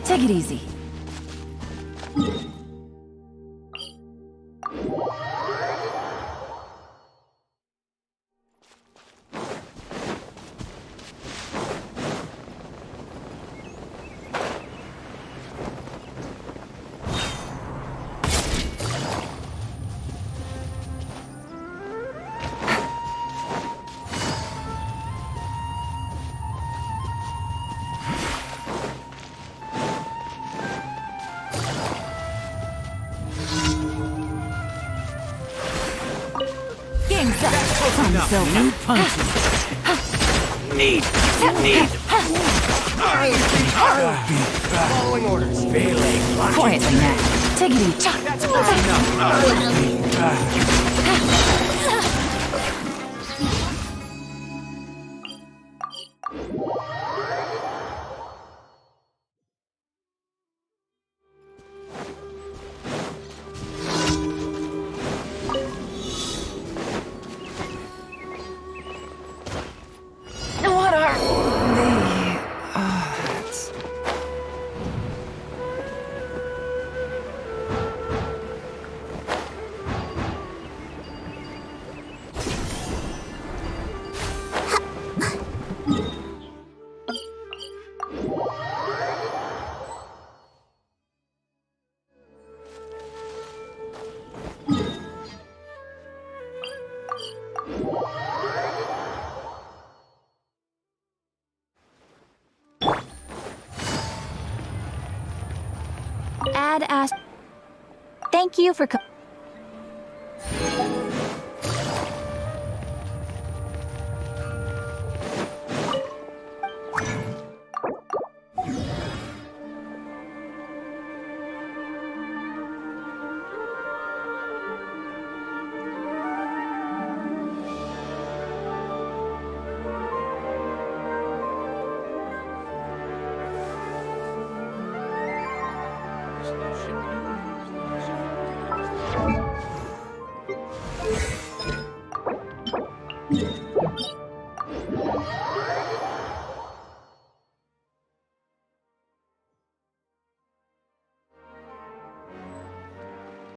Take it easy. yourself. New punches. Need. Following orders. Quietly now. Take it easy. What are the odds? Ad Ast. Thank you for. Yeah.